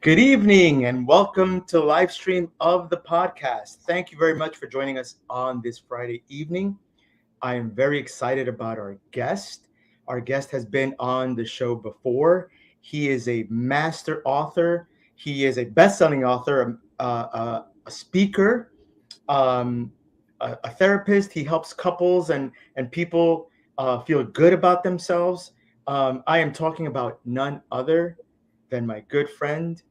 Good evening and welcome to the live stream of the podcast. Thank you very much for joining us on this Friday evening. I am very excited about our guest. Our guest has been on the show before. He is a master author. He is a best-selling author, a speaker, um, a therapist. He helps couples and people feel good about themselves. I am talking about none other than my good friend,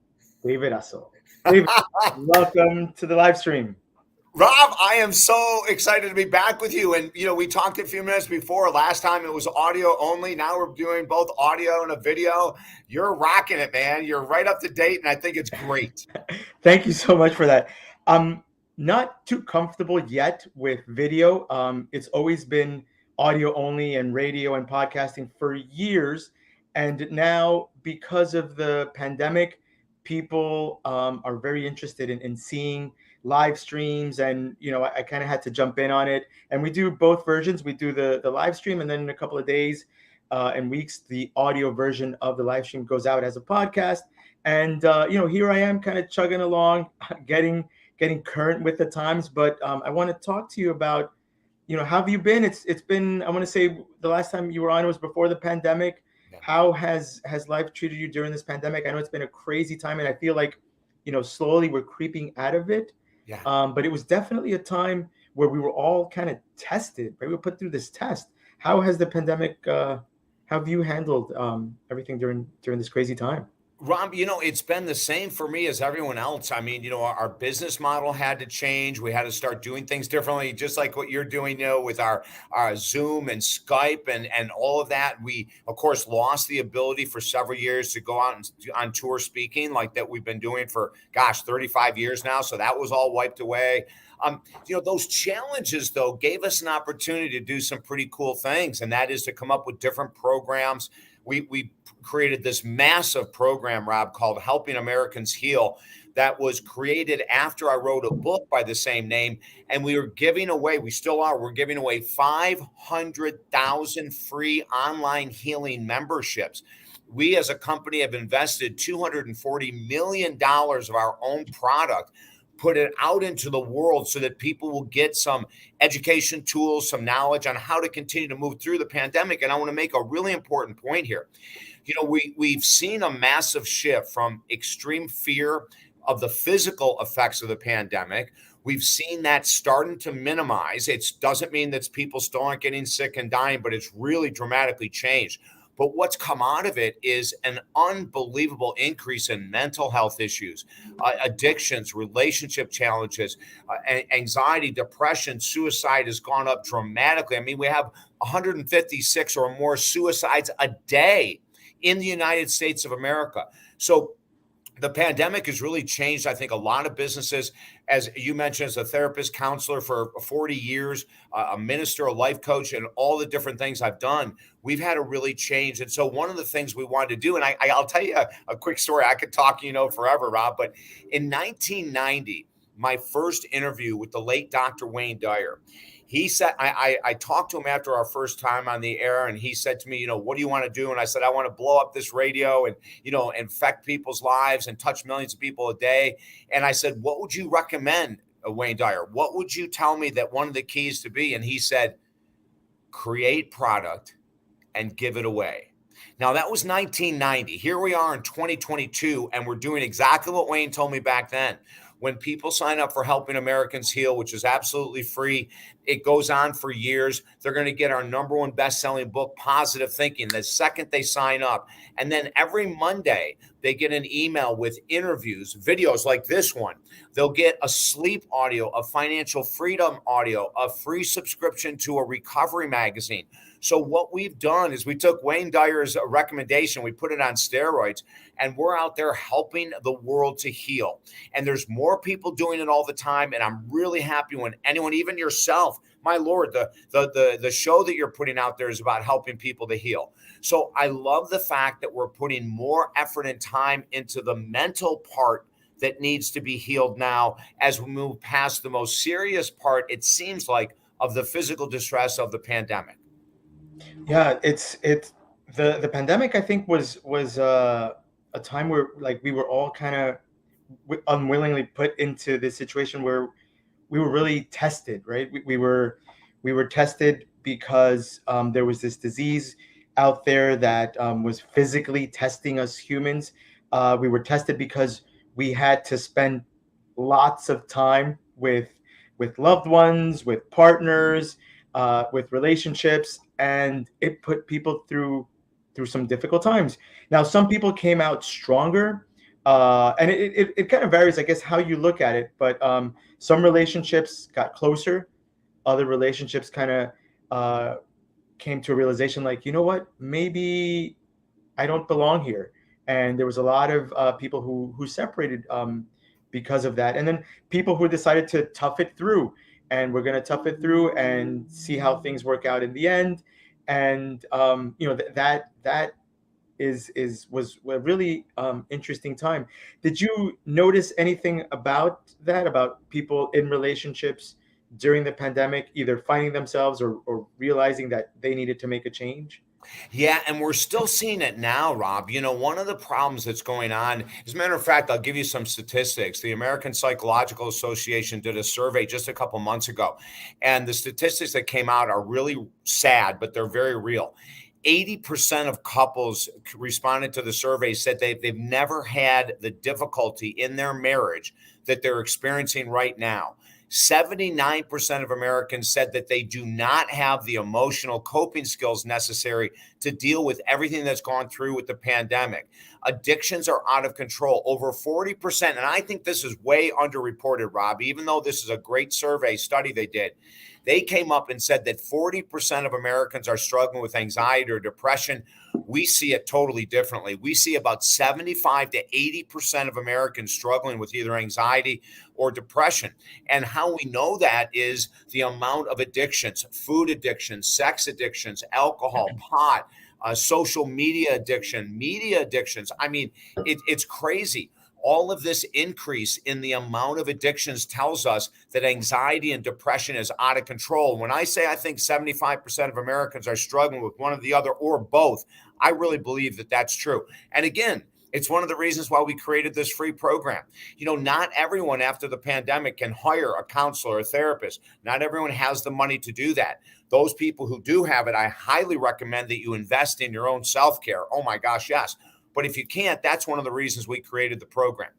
David Essel. David, welcome to the live stream. Rob, I am so excited to be back with you. And, we talked a few minutes before. Last time it was audio only. Now we're doing both audio and a video. You're rocking it, man. You're right up to date, and I think it's great. Thank you so much for that. I'm not too comfortable yet with video. It's always been audio only and radio and podcasting for years. And now, because of the pandemic, people are very interested in seeing live streams. And, I kind of had to jump in on it. And we do both versions. We do the live stream, and then in a couple of days and weeks, the audio version of the live stream goes out as a podcast. And here I am, kind of chugging along, getting current with the times. But I want to talk to you about, how have you been? It's been, I want to say, the last time you were on was before the pandemic. Yeah. How has life treated you during this pandemic? I know it's been a crazy time, and I feel like, slowly we're creeping out of it. Yeah. But it was definitely a time where we were all kind of tested, right? We were put through this test. How has the pandemic? How have you handled everything during this crazy time? Rob, it's been the same for me as everyone else. I mean, our business model had to change. We had to start doing things differently, just like what you're doing, with our Zoom and Skype and all of that. We, of course, lost the ability for several years to go out and on tour speaking like that we've been doing for, 35 years now. So that was all wiped away. Those challenges, though, gave us an opportunity to do some pretty cool things, and that is to come up with different programs. We created this massive program, Rob, called Helping Americans Heal, that was created after I wrote a book by the same name. And we still are, we're giving away 500,000 free online healing memberships. We as a company have invested $240 million of our own product, put it out into the world so that people will get some education tools, some knowledge on how to continue to move through the pandemic. And I want to make a really important point here. We've seen a massive shift from extreme fear of the physical effects of the pandemic. We've seen that starting to minimize. It doesn't mean that people still aren't getting sick and dying, but it's really dramatically changed. But what's come out of it is an unbelievable increase in mental health issues, addictions, relationship challenges, anxiety, depression, suicide has gone up dramatically. I mean, we have 156 or more suicides a day in the United States of America. So the pandemic has really changed, I think, a lot of businesses. As you mentioned, as a therapist, counselor for 40 years, a minister, a life coach, and all the different things I've done, we've had to really change. And so one of the things we wanted to do, and I'll tell you a quick story. I could talk, forever, Rob, but in 1990, my first interview with the late Dr. Wayne Dyer, he said, I talked to him after our first time on the air, and he said to me, what do you want to do? And I said, I want to blow up this radio and, infect people's lives and touch millions of people a day. And I said, what would you recommend, Wayne Dyer? What would you tell me that one of the keys to be? And he said, create product and give it away. Now, that was 1990. Here we are in 2022, and we're doing exactly what Wayne told me back then. When people sign up for Helping Americans Heal, which is absolutely free, it goes on for years. They're going to get our number one best-selling book, Positive Thinking, the second they sign up. And then every Monday, they get an email with interviews, videos like this one. They'll get a sleep audio, a financial freedom audio, a free subscription to a recovery magazine. So what we've done is we took Wayne Dyer's recommendation, we put it on steroids, and we're out there helping the world to heal. And there's more people doing it all the time. And I'm really happy when anyone, even yourself, my Lord, the show that you're putting out there is about helping people to heal. So I love the fact that we're putting more effort and time into the mental part that needs to be healed now as we move past the most serious part, it seems like, of the physical distress of the pandemic. Yeah, it's the pandemic, I think, was a time where like we were all kind of unwillingly put into this situation where we were really tested, right? We were tested because there was this disease out there that was physically testing us humans. We were tested because we had to spend lots of time with loved ones, with partners, with relationships, and it put people through some difficult times. Now, some people came out stronger, and it kind of varies, I guess, how you look at it. But some relationships got closer. Other relationships kind of uh, came to a realization, like, you know what, maybe I don't belong here. And there was a lot of people who separated because of that. And then people who decided to tough it through, and we're going to tough it through and see how things work out in the end. And that is was a really interesting time. Did you notice anything about that, about people in relationships during the pandemic, either finding themselves or realizing that they needed to make a change? Yeah, and we're still seeing it now, Rob. One of the problems that's going on, as a matter of fact, I'll give you some statistics. The American Psychological Association did a survey just a couple months ago, and the statistics that came out are really sad, but they're very real. 80% of couples responded to the survey said they've never had the difficulty in their marriage that they're experiencing right now. 79% of Americans said that they do not have the emotional coping skills necessary to deal with everything that's gone through with the pandemic. Addictions are out of control, over 40%. And I think this is way underreported, Rob, even though this is a great survey study they did. They came up and said that 40% of Americans are struggling with anxiety or depression. We see it totally differently. We see about 75 to 80% of Americans struggling with either anxiety or depression. And how we know that is the amount of addictions: food addictions, sex addictions, alcohol, pot, social media addiction, media addictions. I mean, it's crazy. All of this increase in the amount of addictions tells us that anxiety and depression is out of control. When I say I think 75% of Americans are struggling with one or the other or both, I really believe that that's true. And again, it's one of the reasons why we created this free program. Not everyone after the pandemic can hire a counselor or a therapist. Not everyone has the money to do that. Those people who do have it, I highly recommend that you invest in your own self-care. Oh my gosh, yes. But if you can't, that's one of the reasons we created the program.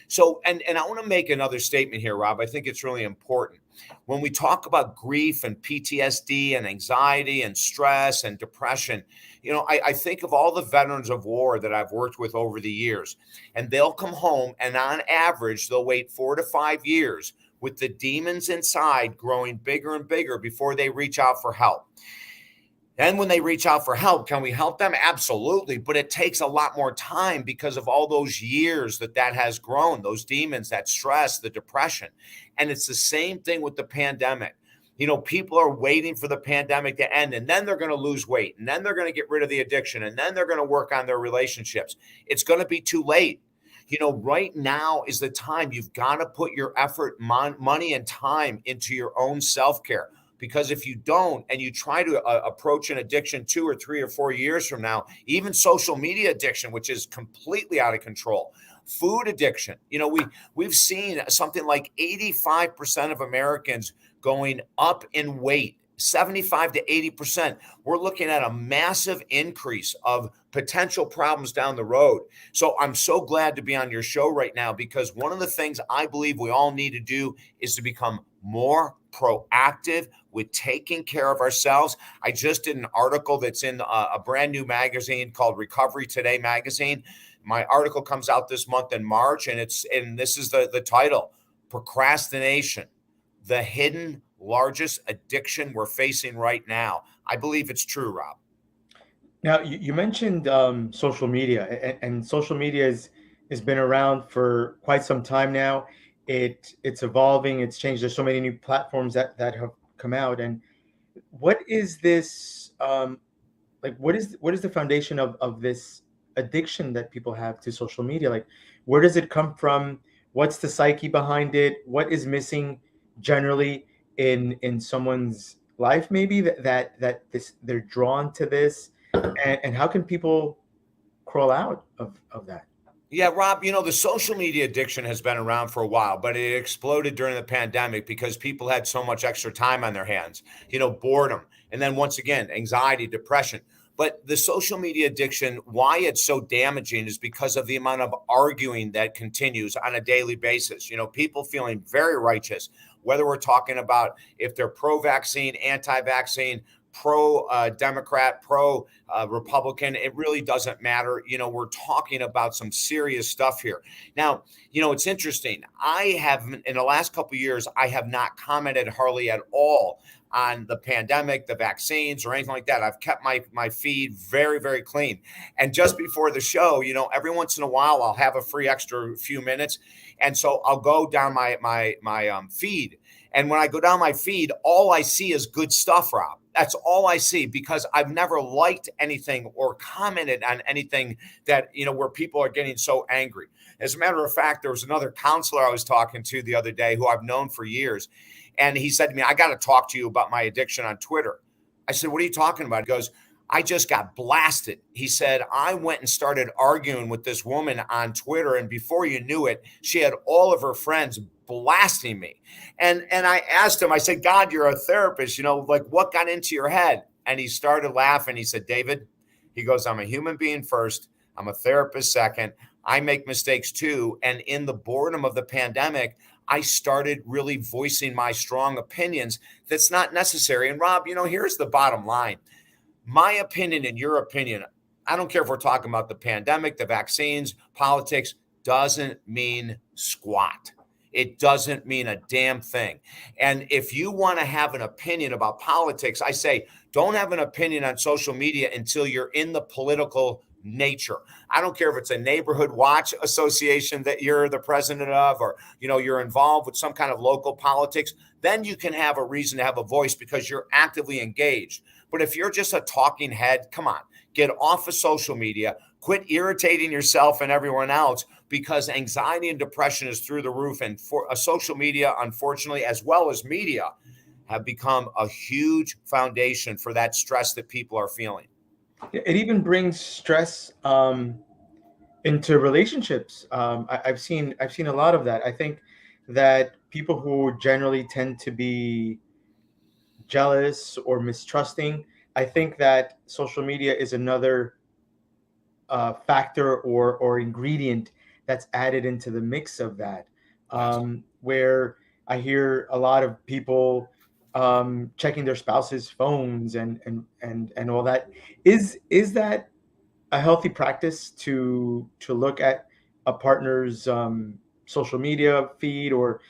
So, and I want to make another statement here, Rob. I think it's really important. When we talk about grief and PTSD and anxiety and stress and depression, I think of all the veterans of war that I've worked with over the years, and they'll come home and on average, they'll wait 4 to 5 years with the demons inside growing bigger and bigger before they reach out for help. Then when they reach out for help, can we help them? Absolutely. But it takes a lot more time because of all those years that has grown, those demons, that stress, the depression. And it's the same thing with the pandemic. People are waiting for the pandemic to end, and then they're going to lose weight, and then they're going to get rid of the addiction, and then they're going to work on their relationships. It's going to be too late. Right now is the time you've got to put your effort, money, and time into your own self-care. Because if you don't, and you try to approach an addiction 2 or 3 or 4 years from now, even social media addiction, which is completely out of control, food addiction, we've seen something like 85% of Americans going up in weight, 75 to 80%. We're looking at a massive increase of potential problems down the road. So I'm so glad to be on your show right now, because one of the things I believe we all need to do is to become more proactive with taking care of ourselves. I just did an article that's in a brand new magazine called Recovery Today magazine. My article comes out this month in March, and this is the title: Procrastination, the hidden largest addiction we're facing right now. I believe it's true, Rob. Now, you mentioned social media, and social media has been around for quite some time now. It's evolving, it's changed. There's so many new platforms that have come out. And what is this like? What is the foundation of this addiction that people have to social media? Like, where does it come from? What's the psyche behind it? What is missing generally in someone's life? Maybe that this they're drawn to this, and how can people crawl out of that? Yeah, Rob, the social media addiction has been around for a while, but it exploded during the pandemic because people had so much extra time on their hands, boredom. And then once again, anxiety, depression. But the social media addiction, why it's so damaging is because of the amount of arguing that continues on a daily basis. People feeling very righteous, whether we're talking about if they're pro vaccine, anti vaccine, pro Democrat, pro Republican. It really doesn't matter. We're talking about some serious stuff here. Now, it's interesting. I have, in the last couple of years, I have not commented hardly at all on the pandemic, the vaccines, or anything like that. I've kept my feed very, very clean. And just before the show, every once in a while, I'll have a free extra few minutes, and so I'll go down my feed. And when I go down my feed, all I see is good stuff, Rob. That's all I see, because I've never liked anything or commented on anything that, where people are getting so angry. As a matter of fact, there was another counselor I was talking to the other day who I've known for years. And he said to me, I got to talk to you about my addiction on Twitter. I said, what are you talking about? He goes, I just got blasted. He said, I went and started arguing with this woman on Twitter. And before you knew it, she had all of her friends blasting me. And I asked him, I said, God, you're a therapist, like what got into your head? And he started laughing. He said, David, he goes, I'm a human being first. I'm a therapist second. I make mistakes too. And in the boredom of the pandemic, I started really voicing my strong opinions. That's not necessary. And Rob, here's the bottom line. My opinion and your opinion, I don't care if we're talking about the pandemic, the vaccines, politics, doesn't mean squat. It doesn't mean a damn thing. And if you want to have an opinion about politics, I say, don't have an opinion on social media until you're in the political nature. I don't care if it's a neighborhood watch association that you're the president of, or, you're involved with some kind of local politics. Then you can have a reason to have a voice because you're actively engaged. But if you're just a talking head, come on, get off of social media, quit irritating yourself and everyone else, because anxiety and depression is through the roof. And for social media, unfortunately, as well as media, have become a huge foundation for that stress that people are feeling. It even brings stress into relationships. I've seen a lot of that. I think that people who generally tend to be jealous or mistrusting, I think that social media is another factor or ingredient that's added into the mix of that. Yes. Where I hear a lot of people checking their spouse's phones and all that. Is that a healthy practice to look at a partner's social media feed, or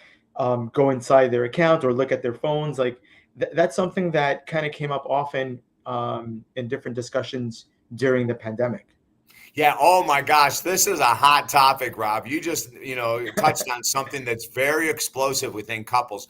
go inside their account or look at their phones? Like that's something that kind of came up often in different discussions during the pandemic. Yeah. Oh my gosh. This is a hot topic, Rob. You just, touched on something that's very explosive within couples.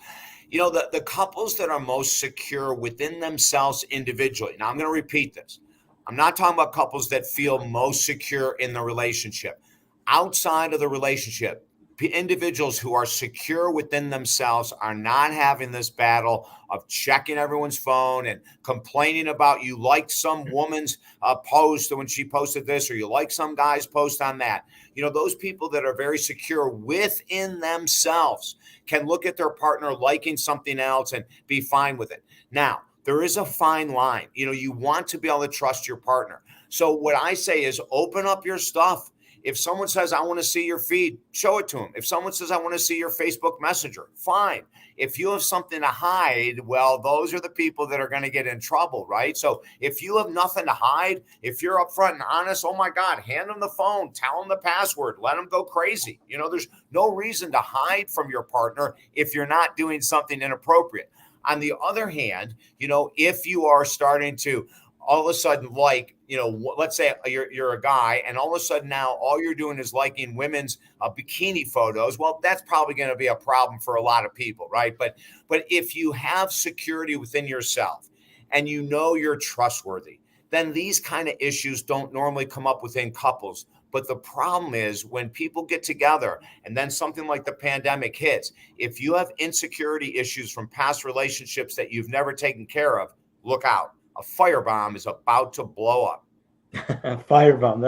The couples that are most secure within themselves individually. Now, I'm going to repeat this. I'm not talking about couples that feel most secure in the relationship. Outside of the relationship, individuals who are secure within themselves are not having this battle of checking everyone's phone and complaining about you liked some woman's post when she posted this, or you like some guy's post on that. Those people that are very secure within themselves can look at their partner liking something else and be fine with it. Now, there is a fine line. You want to be able to trust your partner. So what I say is open up your stuff. If someone says, I want to see your feed, show it to them. If someone says, I want to see your Facebook Messenger, fine. If you have something to hide, well, those are the people that are going to get in trouble, right? So if you have nothing to hide, if you're upfront and honest, oh my God, hand them the phone, tell them the password, let them go crazy. There's no reason to hide from your partner if you're not doing something inappropriate. On the other hand, if you are starting to all of a sudden, let's say you're a guy, and all of a sudden now all you're doing is liking women's bikini photos. Well, that's probably going to be a problem for a lot of people, right? But if you have security within yourself and you're trustworthy, then these kind of issues don't normally come up within couples. But the problem is when people get together and then something like the pandemic hits, if you have insecurity issues from past relationships that you've never taken care of, look out. A firebomb is about to blow up. Firebomb.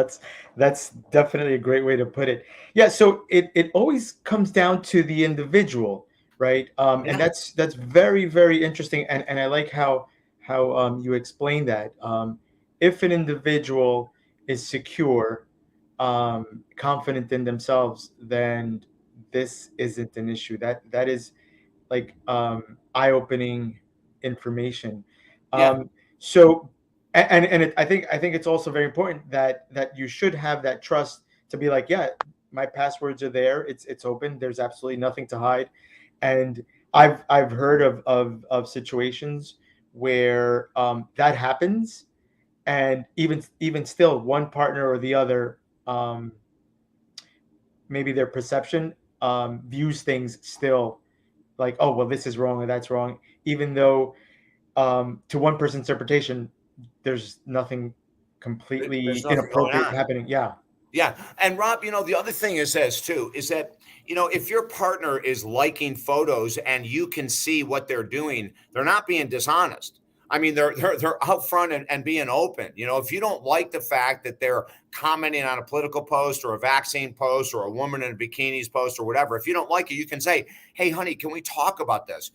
That's definitely a great way to put it. Yeah. So it always comes down to the individual, right? And Yeah. that's very very interesting. And I like how you explain that. If an individual is secure, confident in themselves, then this isn't an issue. That is like eye-opening information. Yeah. So, I think it's also very important that you should have that trust to be like, yeah, my passwords are there. It's open. There's absolutely nothing to hide. And I've heard of situations where that happens, and even still, one partner or the other, um, maybe their perception views things still like, oh well, this is wrong or that's wrong, even though to one person's interpretation there's nothing There's completely nothing going inappropriate on. happening. Yeah. Yeah. And Rob, the other thing is this too, is that, if your partner is liking photos and you can see what they're doing, they're not being dishonest. I mean, they're upfront and being open. If you don't like the fact that they're commenting on a political post or a vaccine post or a woman in bikinis post or whatever, if you don't like it, you can say, "Hey, honey, can we talk about this?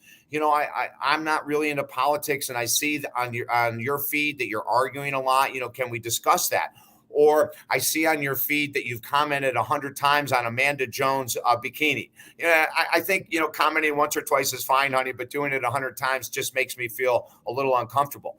I'm not really into politics, and I see on your feed that you're arguing a lot. Can we discuss that?" Or I see on your feed that you've commented 100 times on Amanda Jones' bikini. Yeah, I think commenting once or twice is fine, honey, but doing it 100 times just makes me feel a little uncomfortable.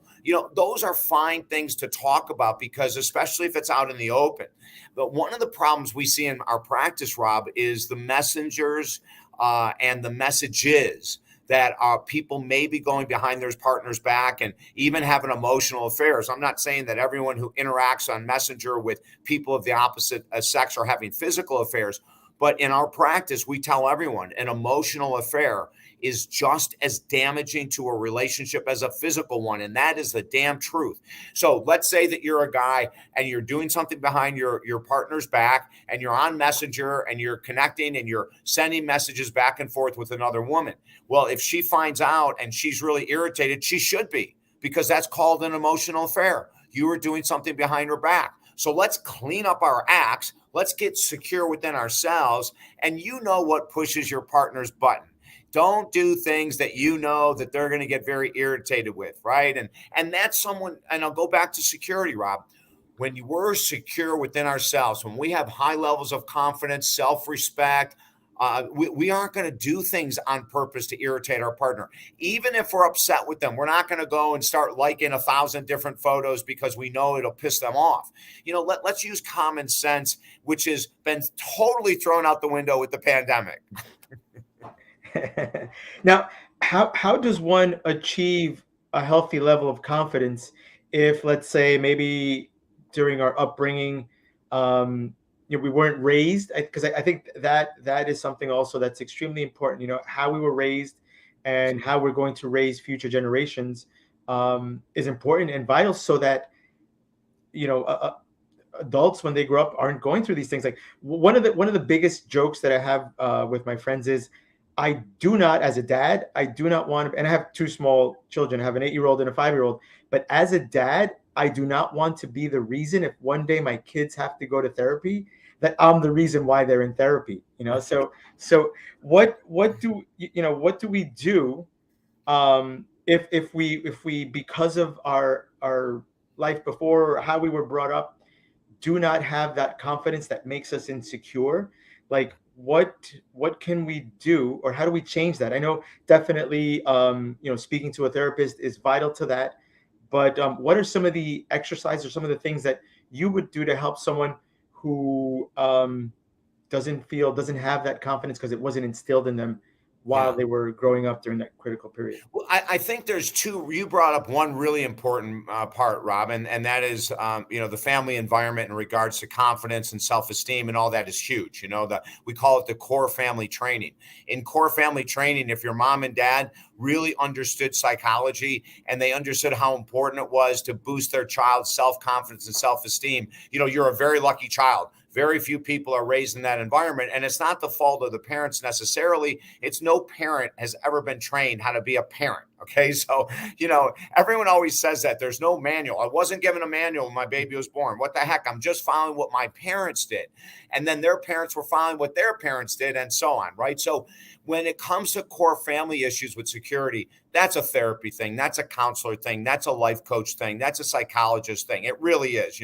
Those are fine things to talk about because, especially if it's out in the open. But one of the problems we see in our practice, Rob, is the messengers and the messages that people may be going behind their partner's back and even having emotional affairs. I'm not saying that everyone who interacts on Messenger with people of the opposite sex are having physical affairs, but in our practice, we tell everyone an emotional affair is just as damaging to a relationship as a physical one. And that is the damn truth. So let's say that you're a guy and you're doing something behind your partner's back and you're on Messenger and you're connecting and you're sending messages back and forth with another woman. Well, if she finds out and she's really irritated, she should be, because that's called an emotional affair. You were doing something behind her back. So let's clean up our acts. Let's get secure within ourselves. And you know what pushes your partner's button. Don't do things that you know that they're going to get very irritated with, right? And that's someone, and I'll go back to security, Rob. When we're secure within ourselves, when we have high levels of confidence, self-respect, we aren't going to do things on purpose to irritate our partner. Even if we're upset with them, we're not going to go and start liking 1,000 different photos because we know it'll piss them off. Let's use common sense, which has been totally thrown out the window with the pandemic. Now, how does one achieve a healthy level of confidence if, let's say, maybe during our upbringing, we weren't raised? Because I think that is something also that's extremely important. How we were raised and how we're going to raise future generations is important and vital, so that adults when they grow up aren't going through these things. Like one of the biggest jokes that I have with my friends is, I do not, as a dad, I do not want to, and I have two small children. I have an 8-year-old and a 5-year-old. But as a dad, I do not want to be the reason if one day my kids have to go to therapy, that I'm the reason why they're in therapy. So what do we do if we because of our life before or how we were brought up do not have that confidence that makes us insecure? Like what can we do, or how do we change that? I know definitely speaking to a therapist is vital to that, but what are some of the exercises or some of the things that you would do to help someone who doesn't have that confidence because it wasn't instilled in them while Yeah. they were growing up during that critical period? Well, I think there's two. You brought up one really important part, Robin, and that is, the family environment in regards to confidence and self-esteem and all that is huge. We call it the core family training. In core family training, if your mom and dad really understood psychology and they understood how important it was to boost their child's self-confidence and self-esteem, you're a very lucky child. Very few people are raised in that environment, and it's not the fault of the parents necessarily. It's no parent has ever been trained how to be a parent. Okay. So, everyone always says that there's no manual. I wasn't given a manual when my baby was born. What the heck? I'm just following what my parents did. And then their parents were following what their parents did, and so on. Right. So when it comes to core family issues with security, that's a therapy thing. That's a counselor thing. That's a life coach thing. That's a psychologist thing. It really is.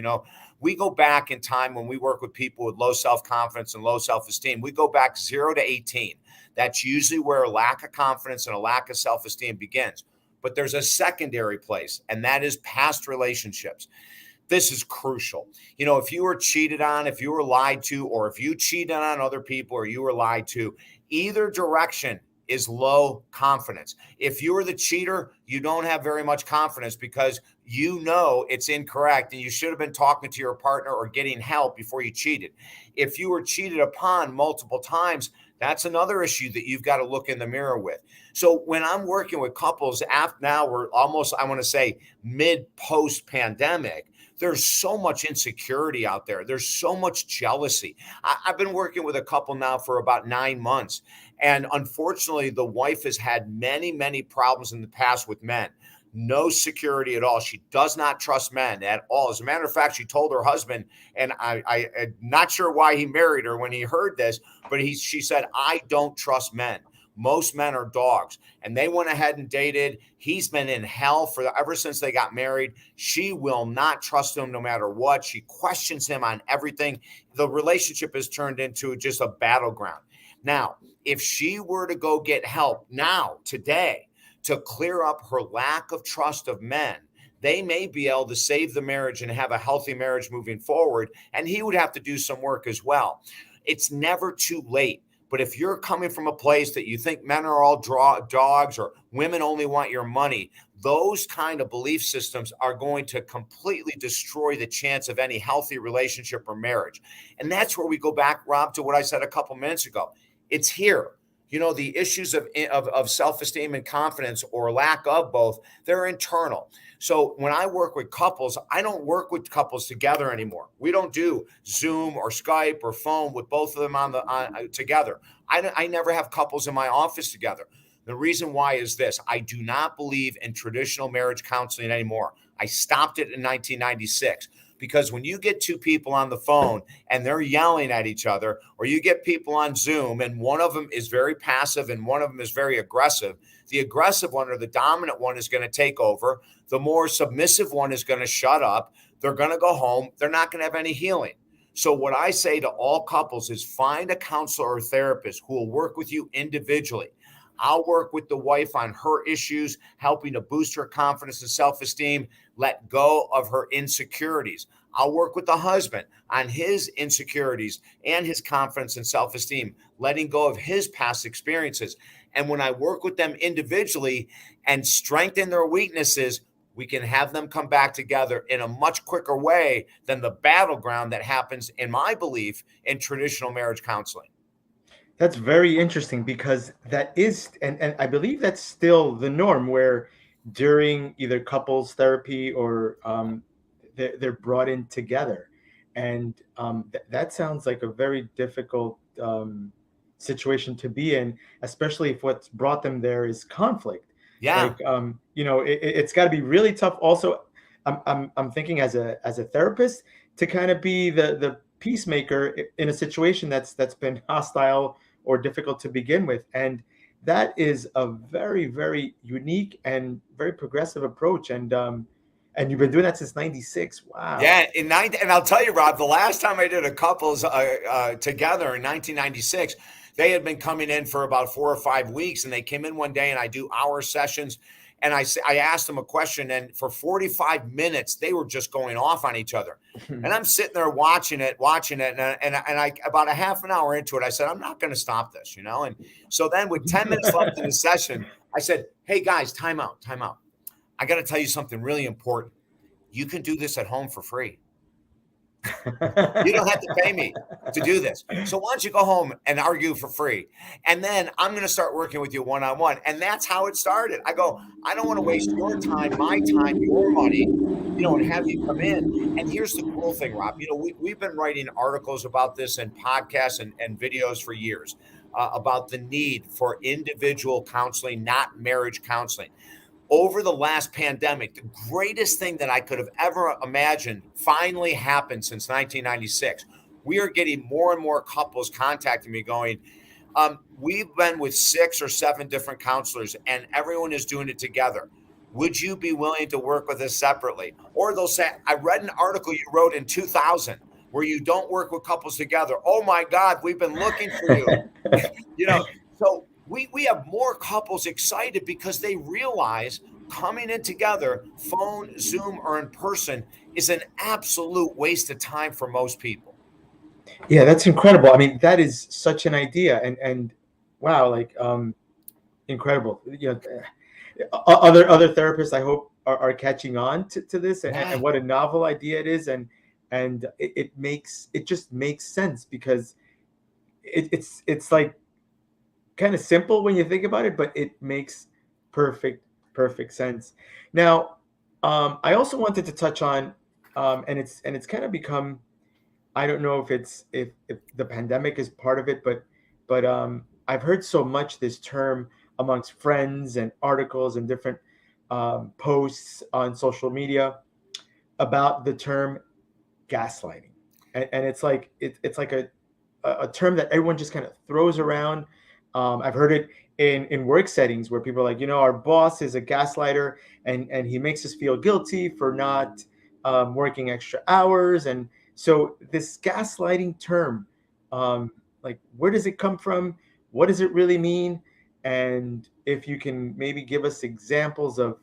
We go back in time when we work with people with low self-confidence and low self-esteem. We go back 0 to 18. That's usually where a lack of confidence and a lack of self-esteem begins. But there's a secondary place, and that is past relationships. This is crucial. If you were cheated on, if you were lied to, or if you cheated on other people or you were lied to, either direction is low confidence. If you were the cheater, you don't have very much confidence because it's incorrect and you should have been talking to your partner or getting help before you cheated. If you were cheated upon multiple times, that's another issue that you've got to look in the mirror with. So when I'm working with couples, now we're almost, I want to say, mid-post pandemic, there's so much insecurity out there. There's so much jealousy. I've been working with a couple now for about 9 months. And unfortunately, the wife has had many, many problems in the past with men. No security at all. She does not trust men at all. As a matter of fact, she told her husband, and I'm not sure why he married her when he heard this, but she said, I don't trust men. Most men are dogs. And they went ahead and dated. He's been in hell ever since they got married. She will not trust him no matter what. She questions him on everything. The relationship has turned into just a battleground. Now, if she were to go get help now, today, to clear up her lack of trust of men, they may be able to save the marriage and have a healthy marriage moving forward. And he would have to do some work as well. It's never too late. But if you're coming from a place that you think men are all dogs or women only want your money, those kind of belief systems are going to completely destroy the chance of any healthy relationship or marriage. And that's where we go back, Rob, to what I said a couple minutes ago. It's here. The issues of self-esteem and confidence or lack of both, they're internal. So when I work with couples, I don't work with couples together anymore. We don't do Zoom or Skype or phone with both of them together. I never have couples in my office together. The reason why is this. I do not believe in traditional marriage counseling anymore. I stopped it in 1996. Because when you get two people on the phone and they're yelling at each other, or you get people on Zoom and one of them is very passive and one of them is very aggressive, the aggressive one or the dominant one is going to take over. The more submissive one is going to shut up. They're going to go home. They're not going to have any healing. So what I say to all couples is find a counselor or therapist who will work with you individually. I'll work with the wife on her issues, helping to boost her confidence and self-esteem, let go of her insecurities. I'll work with the husband on his insecurities and his confidence and self-esteem, letting go of his past experiences. And when I work with them individually and strengthen their weaknesses, we can have them come back together in a much quicker way than the battleground that happens, in my belief, in traditional marriage counseling. That's very interesting because that is, and I believe that's still the norm where during either couples therapy or they're brought in together. And that sounds like a very difficult situation to be in, especially if what's brought them there is conflict. Yeah. Like, it's got to be really tough. Also, I'm thinking as a therapist to kind of be the peacemaker in a situation that's been hostile or difficult to begin with. And that is a very, very unique and very progressive approach. And you've been doing that since 96. Wow. Yeah. And I'll tell you, Rob, the last time I did a couples together in 1996, they had been coming in for about 4 or 5 weeks, and they came in one day and I do hour sessions. And I asked them a question, and for 45 minutes, they were just going off on each other. And I'm sitting there watching it. And I about a half an hour into it, I said, I'm not going to stop this, And so then with 10 minutes left in the session, I said, hey guys, time out. I got to tell you something really important. You can do this at home for free. You don't have to pay me to do this. So why don't you go home and argue for free? And then I'm going to start working with you one-on-one. And that's how it started. I go, I don't want to waste your time, my time, your money, and have you come in. And here's the cool thing, Rob. We've been writing articles about this and podcasts and videos for years about the need for individual counseling, not marriage counseling. over the last pandemic, the greatest thing that I could have ever imagined finally happened since 1996. We are getting more and more couples contacting me going, we've been with 6 or 7 different counselors and everyone is doing it together. Would you be willing to work with us separately? Or they'll say, I read an article you wrote in 2000 where you don't work with couples together. Oh my God, we've been looking for you. You know, so we have more couples excited because they realize coming in together, phone, Zoom, or in person, is an absolute waste of time for most people. Yeah, that's incredible. I mean, that is such an idea, and wow, like incredible. Other therapists, I hope, are catching on to this, and Yeah. what a novel idea it is, and it just makes sense because it's like kind of simple when you think about it, but it makes perfect sense. Now, I also wanted to touch on, and it's kind of become, I don't know if the pandemic is part of it, but I've heard so much this term amongst friends and articles and different posts on social media about the term gaslighting, and it's like a term that everyone just kind of throws around. I've heard it in work settings where people are like, our boss is a gaslighter, and he makes us feel guilty for not working extra hours. And so this gaslighting term, like, where does it come from? What does it really mean? And if you can maybe give us examples of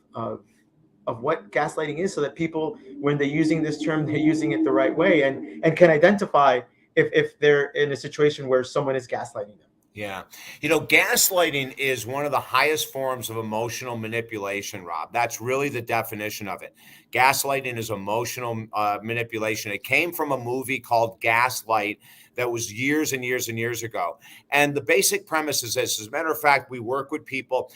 what gaslighting is, so that people, when they're using this term, they're using it the right way, and can identify if they're in a situation where someone is gaslighting them. Yeah. Gaslighting is one of the highest forms of emotional manipulation, Rob. That's really the definition of it. Gaslighting is emotional manipulation. It came from a movie called Gaslight that was years and years and years ago. And the basic premise is this. As a matter of fact, we work with people.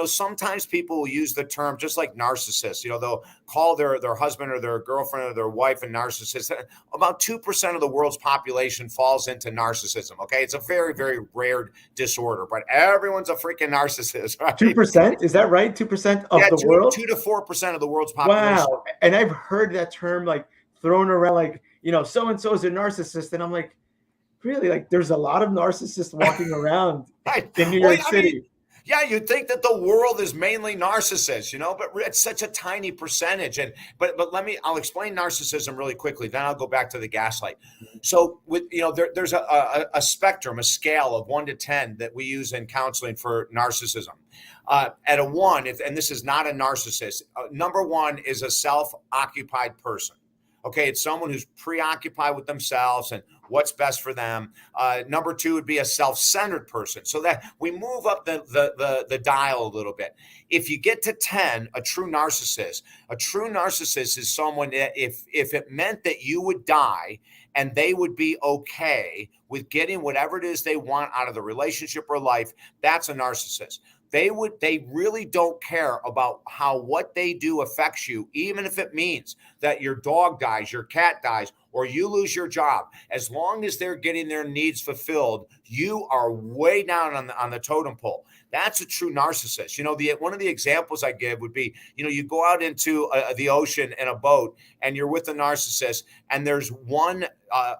Sometimes people will use the term just like narcissists. They'll call their husband or their girlfriend or their wife a narcissist. About 2% of the world's population falls into narcissism. Okay. It's a very, very rare disorder, but everyone's a freaking narcissist, right? 2%, is that right? 2% of Yeah, the world? 2 to 4% of the world's population. Wow. And I've heard that term like thrown around, like, so and so is a narcissist, and I'm like, really? Like, there's a lot of narcissists walking around Right. in New Well, York City. yeah, you'd think that the world is mainly narcissists, but it's such a tiny percentage. But I'll explain narcissism really quickly. Then I'll go back to the gaslight. So there's a spectrum, a scale of 1 to 10 that we use in counseling for narcissism. At a 1, and this is not a narcissist, number 1 is a self-occupied person. Okay, it's someone who's preoccupied with themselves and what's best for them. Number 2 would be a self-centered person. So that we move up the dial a little bit. If you get to 10, a true narcissist is someone that if it meant that you would die and they would be okay with getting whatever it is they want out of the relationship or life, that's a narcissist. They really don't care about how what they do affects you, even if it means that your dog dies, your cat dies, or you lose your job. As long as they're getting their needs fulfilled, you are way down on the totem pole. That's a true narcissist. One of the examples I give would be, you go out into the ocean in a boat and you're with a narcissist, and there's one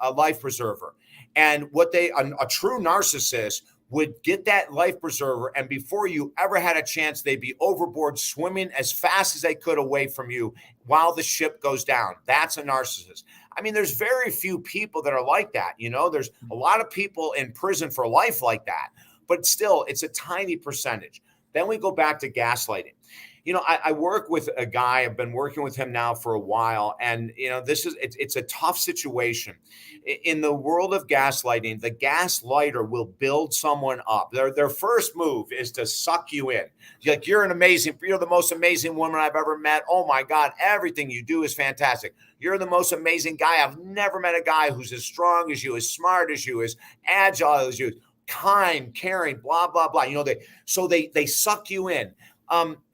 a life preserver. And a true narcissist would get that life preserver, and before you ever had a chance, they'd be overboard swimming as fast as they could away from you while the ship goes down. That's a narcissist. I mean, there's very few people that are like that. There's a lot of people in prison for life like that, but still, it's a tiny percentage. Then we go back to gaslighting. I work with a guy. I've been working with him now for a while, and it's a tough situation. In the world of gaslighting, the gaslighter will build someone up. Their first move is to suck you in. Like, you're the most amazing woman I've ever met. Oh my God, everything you do is fantastic. You're the most amazing guy. I've never met a guy who's as strong as you, as smart as you, as agile as you, kind, caring, blah, blah, blah. They suck you in.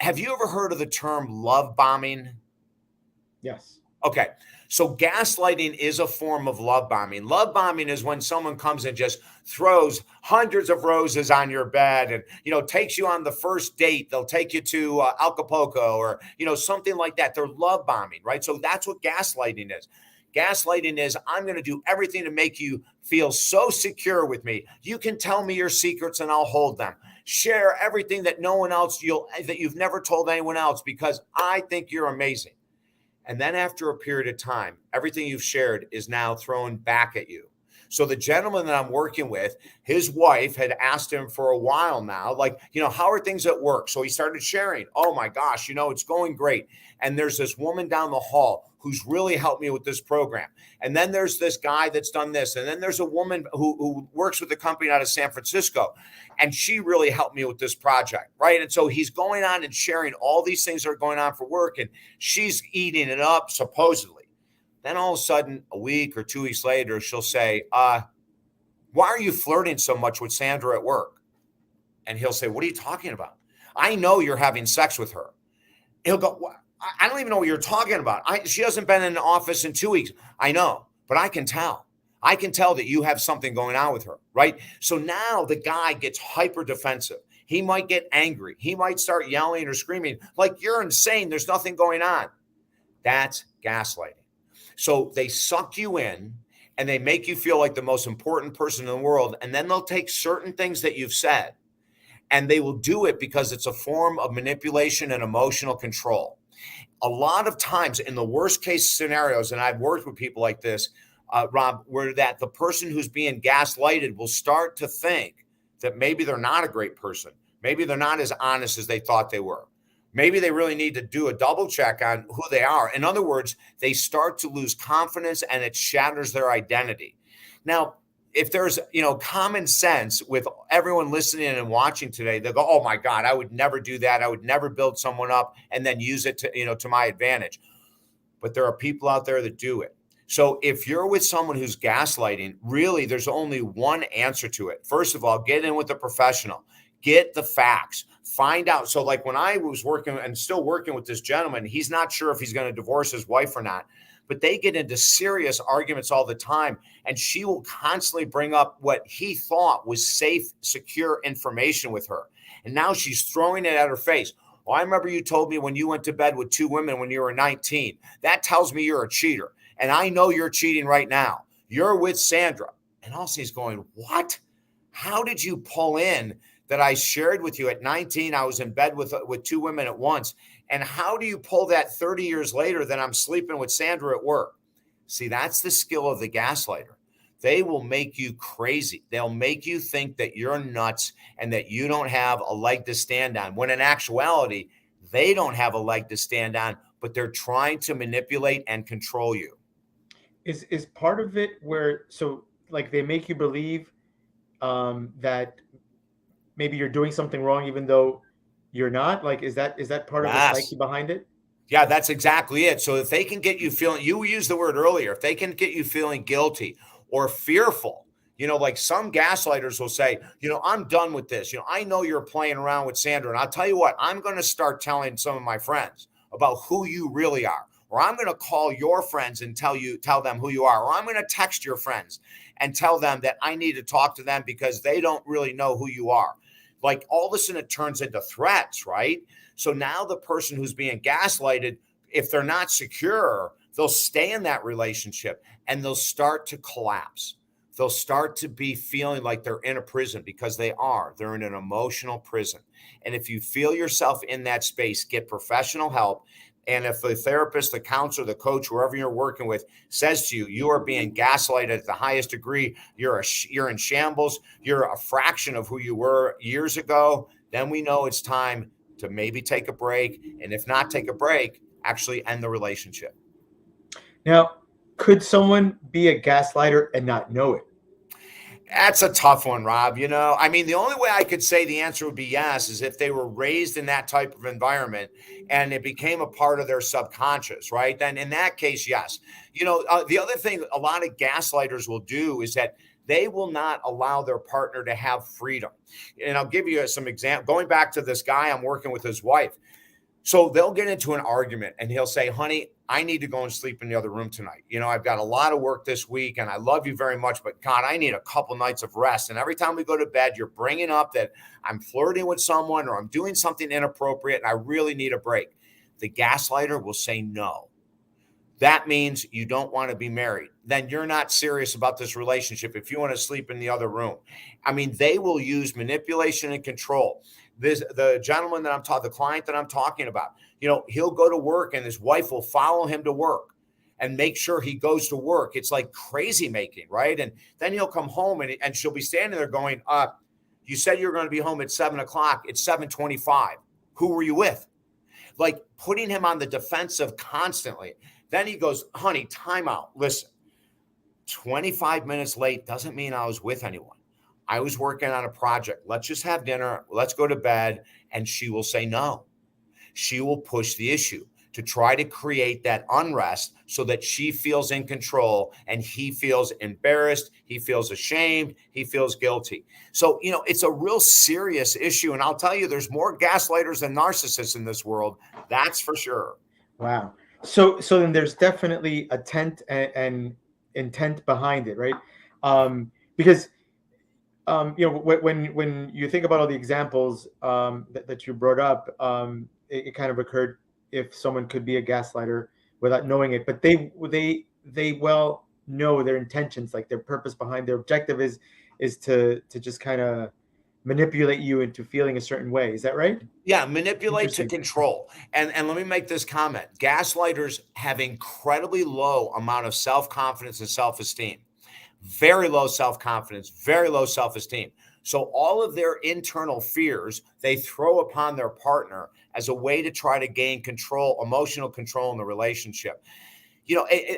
Have you ever heard of the term love bombing? Yes. Okay. So gaslighting is a form of love bombing. Love bombing is when someone comes and just throws hundreds of roses on your bed and, takes you on the first date. They'll take you to Acapulco or, something like that. They're love bombing, right? So that's what gaslighting is. Gaslighting is, I'm going to do everything to make you feel so secure with me. You can tell me your secrets and I'll hold them. Share everything that no one else that you've never told anyone else because I think you're amazing. And then after a period of time, everything you've shared is now thrown back at you. So the gentleman that I'm working with, his wife had asked him for a while now, like, how are things at work? So he started sharing, oh my gosh, it's going great. And there's this woman down the hall who's really helped me with this program. And then there's this guy that's done this. And then there's a woman who works with a company out of San Francisco. And she really helped me with this project, right? And so he's going on and sharing all these things that are going on for work. And she's eating it up, supposedly. Then all of a sudden, a week or 2 weeks later, she'll say, why are you flirting so much with Sandra at work? And he'll say, what are you talking about? I know you're having sex with her. He'll go, I don't even know what you're talking about. She hasn't been in the office in 2 weeks. I know, but I can tell. I can tell that you have something going on with her, right? So now the guy gets hyper defensive. He might get angry. He might start yelling or screaming, like, you're insane. There's nothing going on. That's gaslighting. So they suck you in and they make you feel like the most important person in the world. And then they'll take certain things that you've said and they will do it because it's a form of manipulation and emotional control. A lot of times in the worst case scenarios, and I've worked with people like this, Rob, where that the person who's being gaslighted will start to think that maybe they're not a great person. Maybe they're not as honest as they thought they were. Maybe they really need to do a double check on who they are. In other words, they start to lose confidence and it shatters their identity. Now, if there's, common sense with everyone listening and watching today, they'll go, oh my God, I would never do that. I would never build someone up and then use it to, to my advantage. But there are people out there that do it. So if you're with someone who's gaslighting, really, there's only one answer to it. First of all, get in with a professional, get the facts. Find out. So like when I was working and still working with this gentleman, he's not sure if he's going to divorce his wife or not, but they get into serious arguments all the time. And she will constantly bring up what he thought was safe, secure information with her. And now she's throwing it at her face. Well, I remember you told me when you went to bed with 2 women when you were 19, that tells me you're a cheater. And I know you're cheating right now. You're with Sandra. And also he's going, what? How did you pull in that I shared with you at 19, I was in bed with 2 women at once. And how do you pull that 30 years later that I'm sleeping with Sandra at work? See, that's the skill of the gaslighter. They will make you crazy. They'll make you think that you're nuts and that you don't have a leg to stand on, when in actuality, they don't have a leg to stand on, but they're trying to manipulate and control you. Is part of it where, so like they make you believe that maybe you're doing something wrong, even though you're not? Like, is that part of the psyche behind it? Yeah, that's exactly it. So if they can get you feeling, you used the word earlier, if they can get you feeling guilty or fearful, like some gaslighters will say, I'm done with this. I know you're playing around with Sandra. And I'll tell you what, I'm going to start telling some of my friends about who you really are. Or I'm going to call your friends and tell them who you are. Or I'm going to text your friends and tell them that I need to talk to them because they don't really know who you are. Like all of a sudden it turns into threats, right? So now the person who's being gaslighted, if they're not secure, they'll stay in that relationship and they'll start to collapse. They'll start to be feeling like they're in a prison because they're in an emotional prison. And if you feel yourself in that space, get professional help. And if the therapist, the counselor, the coach, whoever you're working with says to you, you are being gaslighted at the highest degree, you're in shambles, you're a fraction of who you were years ago, then we know it's time to maybe take a break. And if not take a break, actually end the relationship. Now, could someone be a gaslighter and not know it? That's a tough one, Rob. The only way I could say the answer would be yes is if they were raised in that type of environment and it became a part of their subconscious, right? Then in that case, yes. The other thing a lot of gaslighters will do is that they will not allow their partner to have freedom. And I'll give you some example. Going back to this guy I'm working with, his wife, So they'll get into an argument and he'll say, honey, I need to go and sleep in the other room tonight. I've got a lot of work this week and I love you very much, but God, I need a couple nights of rest. And every time we go to bed, you're bringing up that I'm flirting with someone or I'm doing something inappropriate and I really need a break. The gaslighter will say no. That means you don't want to be married. Then you're not serious about this relationship if you want to sleep in the other room. I mean, they will use manipulation and control. The gentleman that the client that I'm talking about, he'll go to work and his wife will follow him to work and make sure he goes to work. It's like crazy making, right? And then he'll come home and she'll be standing there going, you said you were going to be home at 7:00. It's 7:25. Who were you with? Like putting him on the defensive constantly. Then he goes, honey, time out. Listen, 25 minutes late doesn't mean I was with anyone. I was working on a project. Let's just have dinner. Let's go to bed. And she will say no. She will push the issue to try to create that unrest so that she feels in control and he feels embarrassed. He feels ashamed. He feels guilty. So, it's a real serious issue. And I'll tell you, there's more gaslighters than narcissists in this world. That's for sure. Wow. So then there's definitely and intent behind it, right? Because when you think about all the examples that you brought up, it kind of occurred if someone could be a gaslighter without knowing it, but they well know their intentions, like their purpose behind their objective is to just kind of manipulate you into feeling a certain way. Is that right? Yeah, manipulate to control. And let me make this comment. Gaslighters have incredibly low amount of self-confidence and self-esteem. Very low self-confidence, very low self-esteem. So all of their internal fears, they throw upon their partner as a way to try to gain control, emotional control in the relationship.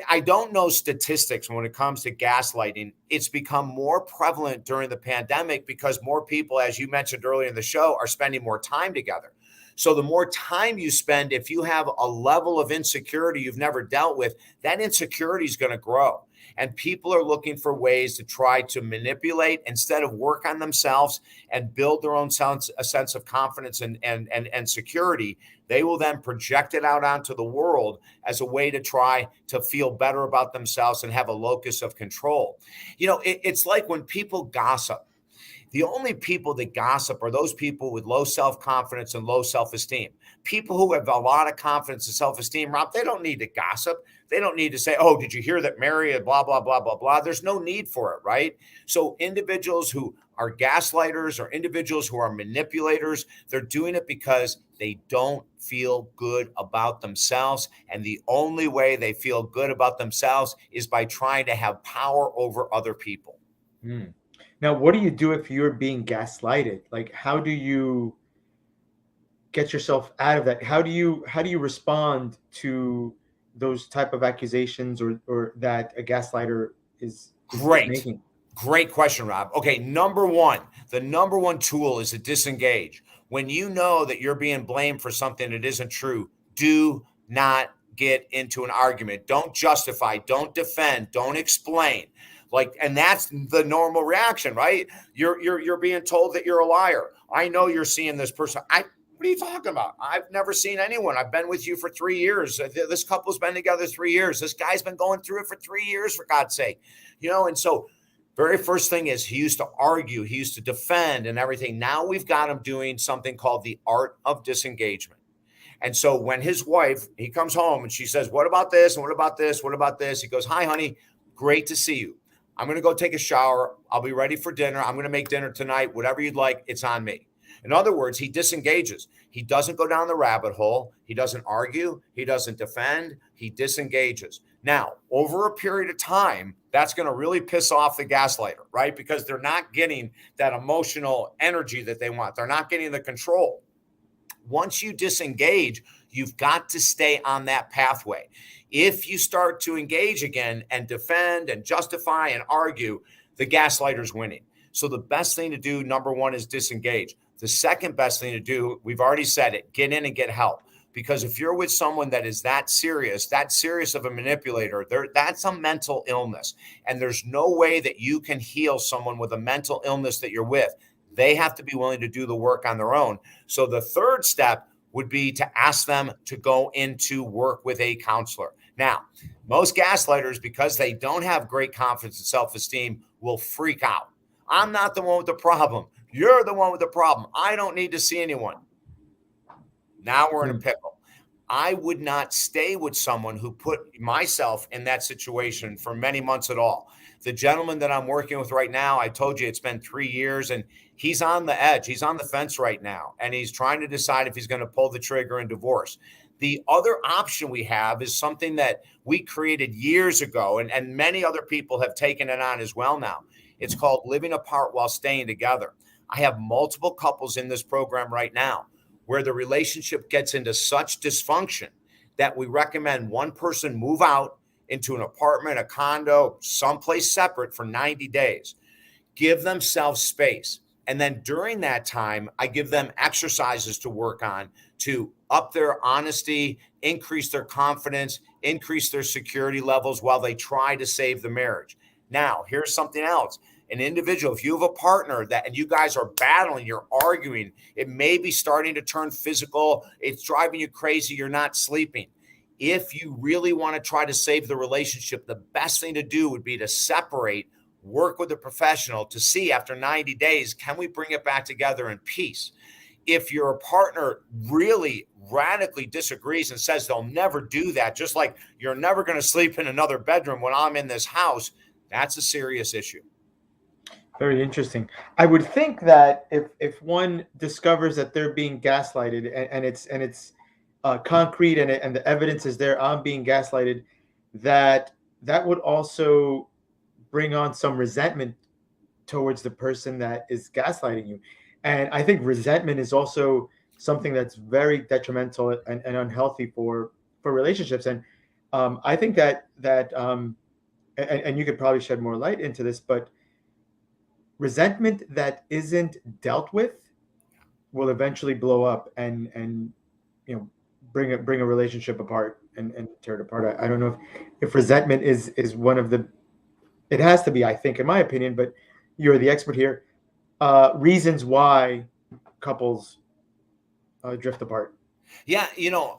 I don't know statistics when it comes to gaslighting. It's become more prevalent during the pandemic because more people, as you mentioned earlier in the show, are spending more time together. So the more time you spend, if you have a level of insecurity you've never dealt with, that insecurity is going to grow. And people are looking for ways to try to manipulate instead of work on themselves and build their own a sense of confidence and security. They will then project it out onto the world as a way to try to feel better about themselves and have a locus of control. It's like when people gossip. The only people that gossip are those people with low self-confidence and low self-esteem. People who have a lot of confidence and self-esteem, Rob, they don't need to gossip. They don't need to say, oh, did you hear that Mary, blah, blah, blah, blah, blah. There's no need for it, right? So individuals who are gaslighters or individuals who are manipulators, they're doing it because they don't feel good about themselves. And the only way they feel good about themselves is by trying to have power over other people. Mm. Now, what do you do if you're being gaslighted? Like, how do you get yourself out of that? How do you respond to those type of accusations or that a gaslighter is making? Great question, Rob. Okay, the number one tool is to disengage. When you know that you're being blamed for something that isn't true, do not get into an argument. Don't justify, don't defend, don't explain. And that's the normal reaction, right? You're being told that you're a liar. I know you're seeing this person. What are you talking about? I've never seen anyone. I've been with you for 3 years. This couple's been together 3 years. This guy's been going through it for 3 years, for God's sake. And so very first thing is he used to argue, he used to defend and everything. Now we've got him doing something called the art of disengagement. And so when his wife, he comes home and she says, what about this? And what about this? What about this? He goes, hi, honey, great to see you. I'm going to go take a shower. I'll be ready for dinner. I'm going to make dinner tonight. Whatever you'd like, it's on me. In other words, he disengages. He doesn't go down the rabbit hole. He doesn't argue. He doesn't defend. He disengages. Now, over a period of time, that's going to really piss off the gaslighter, right? Because they're not getting that emotional energy that they want. They're not getting the control. Once you disengage, you've got to stay on that pathway. If you start to engage again and defend and justify and argue, the gaslighter's winning. So the best thing to do, number one, is disengage. The second best thing to do, we've already said it, get in and get help. Because if you're with someone that is that serious of a manipulator, that's a mental illness. And there's no way that you can heal someone with a mental illness that you're with. They have to be willing to do the work on their own. So the third step would be to ask them to go into work with a counselor. Now, most gaslighters, because they don't have great confidence and self-esteem, will freak out. I'm not the one with the problem. You're the one with the problem. I don't need to see anyone. Now we're in a pickle. I would not stay with someone who put myself in that situation for many months at all. The gentleman that I'm working with right now, I told you it's been 3 years, and he's on the edge. He's on the fence right now, and he's trying to decide if he's going to pull the trigger and divorce. The other option we have is something that we created years ago, and many other people have taken it on as well now. It's called living apart while staying together. I have multiple couples in this program right now where the relationship gets into such dysfunction that we recommend one person move out into an apartment, a condo, someplace separate for 90 days. Give themselves space. And then during that time, I give them exercises to work on to up their honesty, increase their confidence, increase their security levels while they try to save the marriage. Now, here's something else. An individual, if you have a partner that and you guys are battling, you're arguing, it may be starting to turn physical, it's driving you crazy, you're not sleeping. If you really want to try to save the relationship, the best thing to do would be to separate, work with a professional to see after 90 days, can we bring it back together in peace? If your partner really radically disagrees and says they'll never do that, just like you're never going to sleep in another bedroom when I'm in this house, that's a serious issue. Very interesting. I would think that if one discovers that they're being gaslighted and it's concrete and the evidence is there on being gaslighted, that would also bring on some resentment towards the person that is gaslighting you. And I think resentment is also something that's very detrimental and unhealthy for relationships. And I think and you could probably shed more light into this, but resentment that isn't dealt with will eventually blow up and bring a relationship apart and tear it apart. I don't know if resentment is one of the, it has to be, I think, in my opinion, but you're the expert here, reasons why couples drift apart. Yeah,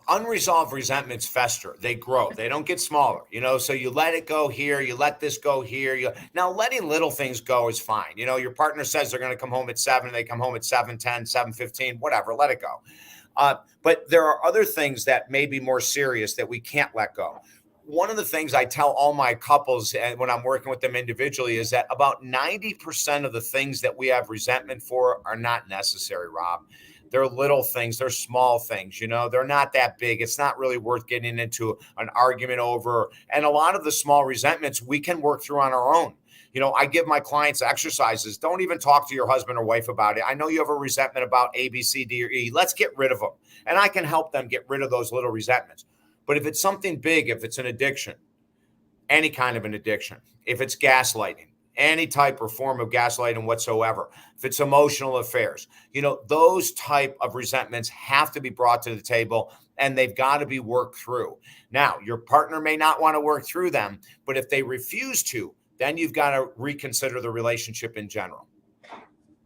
unresolved resentments fester. They grow. They don't get smaller, so you let it go here, you let this go here. Now, letting little things go is fine. Your partner says they're going to come home at 7, they come home at 7:10, 7:15, whatever, let it go. But there are other things that may be more serious that we can't let go. One of the things I tell all my couples and when I'm working with them individually is that about 90% of the things that we have resentment for are not necessary, Rob. They're little things. They're small things. They're not that big. It's not really worth getting into an argument over. And a lot of the small resentments we can work through on our own. I give my clients exercises. Don't even talk to your husband or wife about it. I know you have a resentment about A, B, C, D, or E. Let's get rid of them. And I can help them get rid of those little resentments. But if it's something big, if it's an addiction, any kind of an addiction, if it's gaslighting, any type or form of gaslighting whatsoever, if it's emotional affairs, those type of resentments have to be brought to the table and they've got to be worked through. Now, your partner may not want to work through them, but if they refuse to, then you've got to reconsider the relationship in general.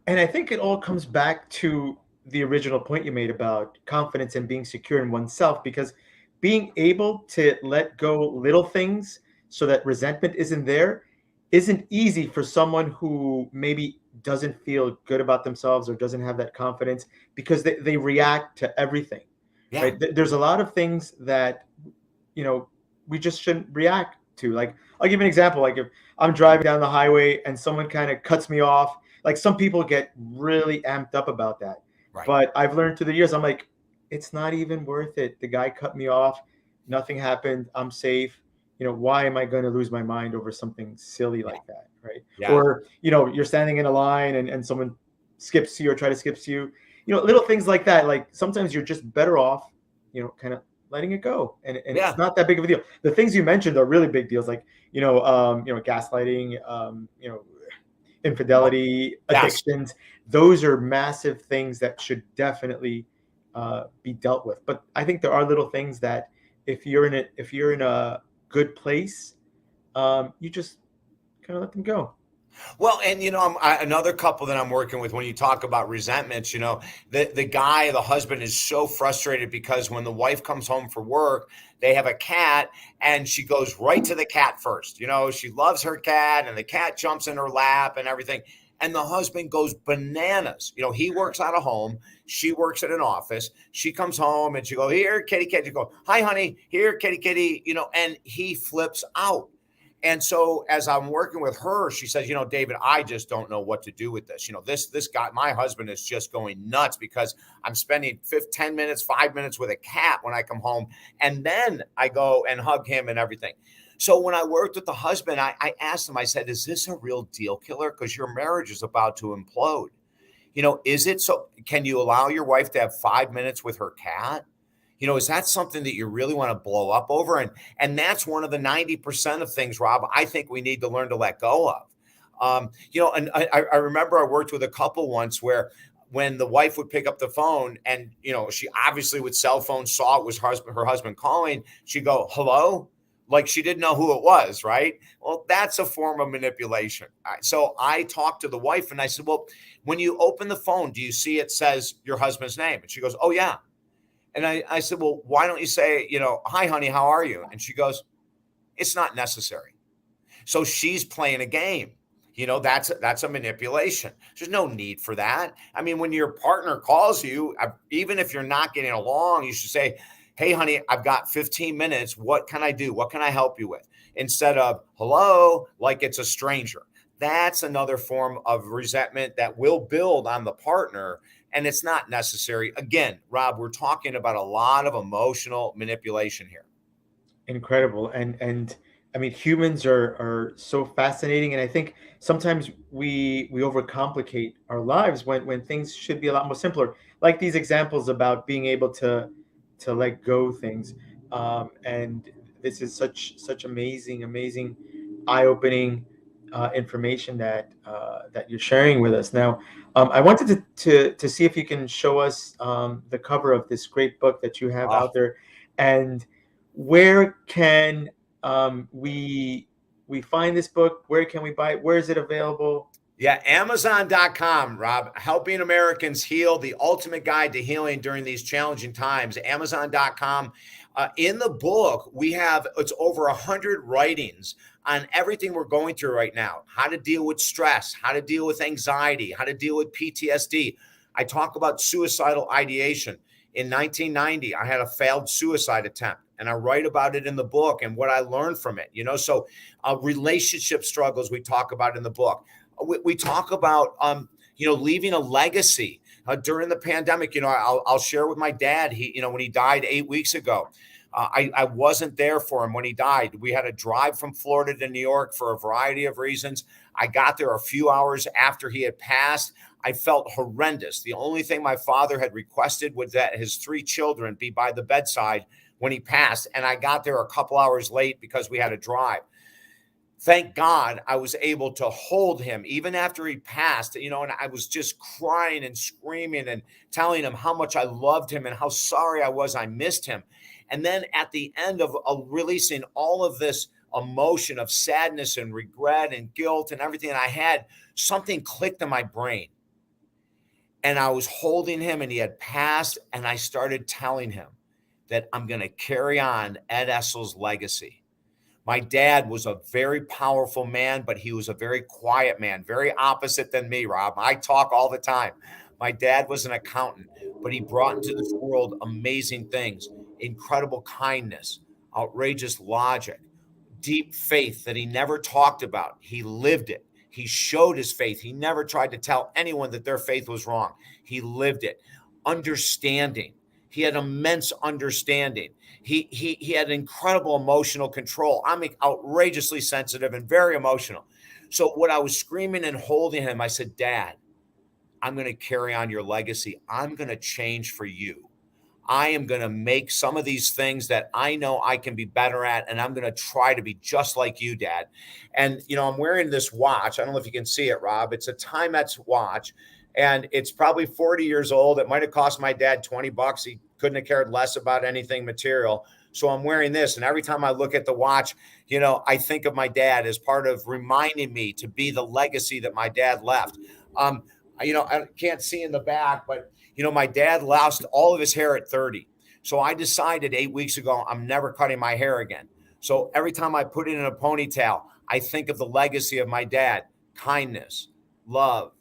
And I think it all comes back to the original point you made about confidence and being secure in oneself, because being able to let go little things so that resentment isn't there isn't easy for someone who maybe doesn't feel good about themselves or doesn't have that confidence, because they react to everything. Yeah. Right? There's a lot of things that we just shouldn't react to. Like, I'll give you an example. Like, if I'm driving down the highway and someone kind of cuts me off, like, some people get really amped up about that. Right. But I've learned through the years, I'm like, it's not even worth it. The guy cut me off. Nothing happened. I'm safe. Why am I going to lose my mind over something silly like that? Right. Yeah. Or, you're standing in a line and someone skips you or try to skip you, little things like that. Like, sometimes you're just better off, kind of letting it go. And Yeah. It's not that big of a deal. The things you mentioned are really big deals. Like, gaslighting, infidelity, Yes. addictions. Those are massive things that should definitely be dealt with. But I think there are little things that if you're in a good place, you just kind of let them go. Well, and another couple that I'm working with, when you talk about resentments, the guy, the husband is so frustrated because when the wife comes home for work, they have a cat and she goes right to the cat first. She loves her cat and the cat jumps in her lap and everything. And the husband goes bananas. He works out of home. She works at an office. She comes home and she go, here, kitty, kitty. You go, hi, honey. Here, kitty, kitty. And he flips out. And so as I'm working with her, she says, David, I just don't know what to do with this. This guy, my husband is just going nuts because I'm spending 10 minutes, 5 minutes with a cat when I come home. And then I go and hug him and everything. So when I worked with the husband, I asked him, I said, is this a real deal killer? Because your marriage is about to implode. Is it so? Can you allow your wife to have 5 minutes with her cat? Is that something that you really want to blow up over? And that's one of the 90% of things, Rob, I think we need to learn to let go of. And I remember I worked with a couple once where when the wife would pick up the phone and, she obviously with cell phone saw it was her husband calling, she'd go, hello? Like she didn't know who it was, right? Well, that's a form of manipulation. So I talked to the wife and I said, well, when you open the phone, do you see it says your husband's name? And she goes, oh, yeah. And I said, well, why don't you say, hi, honey, how are you? And she goes, it's not necessary. So she's playing a game. That's a manipulation. There's no need for that. I mean, when your partner calls you, even if you're not getting along, you should say, hey, honey, I've got 15 minutes. What can I do? What can I help you with? Instead of hello, like it's a stranger. That's another form of resentment that will build on the partner. And it's not necessary. Again, Rob, we're talking about a lot of emotional manipulation here. Incredible. And I mean, humans are so fascinating, and I think sometimes we overcomplicate our lives when things should be a lot more simpler, like these examples about being able to let go things. And this is such amazing eye-opening information that you're sharing with us now. I wanted to see if you can show us the cover of this great book that you have Oh, out there, and where can we find this book? Where can we buy it? Where is it available? yeah, Amazon.com, Rob, helping Americans heal, the ultimate guide to healing during these challenging times. Amazon.com. In the book, it's over 100 writings on everything we're going through right now, how to deal with stress, how to deal with anxiety, how to deal with PTSD. I talk about suicidal ideation. In 1990, I had a failed suicide attempt, and I write about it in the book and what I learned from it. So relationship struggles we talk about in the book. We talk about leaving a legacy during the pandemic. I'll share with my dad. He when he died 8 weeks ago, I wasn't there for him when he died. We had to drive from Florida to New York for a variety of reasons. I got there a few hours after he had passed. I felt horrendous. The only thing my father had requested was that his 3 children be by the bedside when he passed, and I got there a couple hours late because we had to drive. Thank God I was able to hold him even after he passed, and I was just crying and screaming and telling him how much I loved him and how sorry I was I missed him. And then at the end of releasing all of this emotion of sadness and regret and guilt and everything that I had, something clicked in my brain. And I was holding him and he had passed, and I started telling him that I'm going to carry on Ed Essel's legacy. My dad was a very powerful man, but he was a very quiet man, very opposite than me, Rob. I talk all the time. My dad was an accountant, but he brought into this world amazing things, incredible kindness, outrageous logic, deep faith that he never talked about. He lived it. He showed his faith. He never tried to tell anyone that their faith was wrong. He lived it. Understanding. He had immense understanding. He had incredible emotional control. I'm outrageously sensitive and very emotional. So what I was screaming and holding him, I said, Dad, I'm going to carry on your legacy. I'm going to change for you. I am going to make some of these things that I know I can be better at, and I'm going to try to be just like you, Dad. And, I'm wearing this watch. I don't know if you can see it, Rob. It's a Timex watch, and it's probably 40 years old. It might have cost my dad $20. He couldn't have cared less about anything material. So I'm wearing this. And every time I look at the watch, I think of my dad as part of reminding me to be the legacy that my dad left. Um, I can't see in the back, but my dad lost all of his hair at 30. So I decided 8 weeks ago, I'm never cutting my hair again. So every time I put it in a ponytail, I think of the legacy of my dad: kindness, love,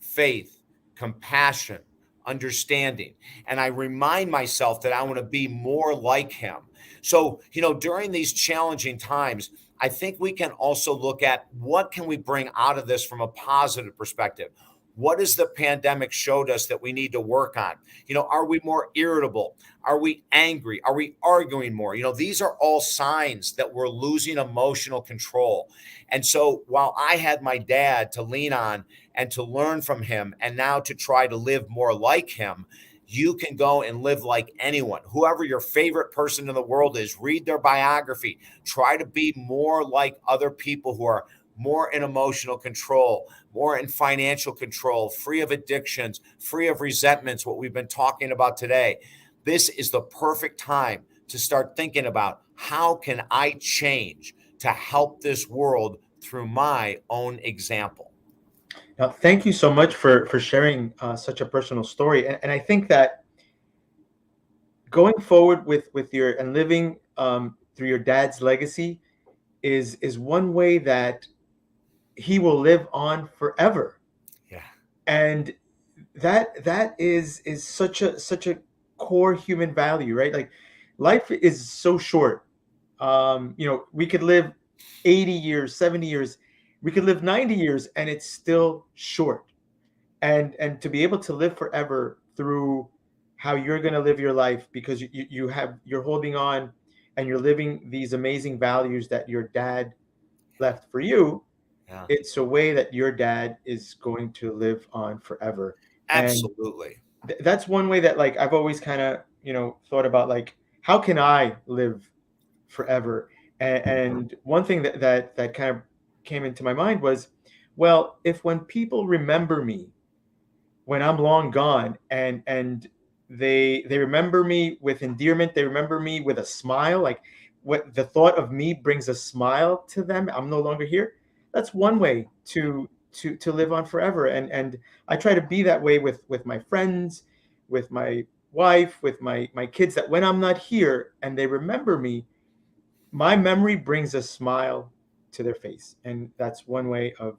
faith, compassion, understanding. And I remind myself that I want to be more like him. So, during these challenging times, I think we can also look at what can we bring out of this from a positive perspective. What has the pandemic showed us that we need to work on? Are we more irritable? Are we angry? Are we arguing more? These are all signs that we're losing emotional control. And so while I had my dad to lean on and to learn from him, and now to try to live more like him, you can go and live like anyone. Whoever your favorite person in the world is, read their biography. Try to be more like other people who are more in emotional control, more in financial control, free of addictions, free of resentments, what we've been talking about today. This is the perfect time to start thinking about, how can I change to help this world through my own example? Now, thank you so much for sharing such a personal story. And I think that going forward with your and living through your dad's legacy is one way that he will live on forever. Yeah. And that is such a core human value, right? Like, life is so short. We could live 80 years, 70 years, we could live 90 years, and it's still short. And to be able to live forever through how you're going to live your life, because you're holding on and you're living these amazing values that your dad left for you. Yeah. It's a way that your dad is going to live on forever. And Absolutely. that's one way that, like, I've always kind of thought about, like, how can I live forever? And one thing that kind of came into my mind was, well, if when people remember me when I'm long gone, and they remember me with endearment, they remember me with a smile, like, what the thought of me brings a smile to them, I'm no longer here. That's one way to live on forever. And I try to be that way with my friends, with my wife, with my kids, that when I'm not here and they remember me, my memory brings a smile to their face. And that's one way of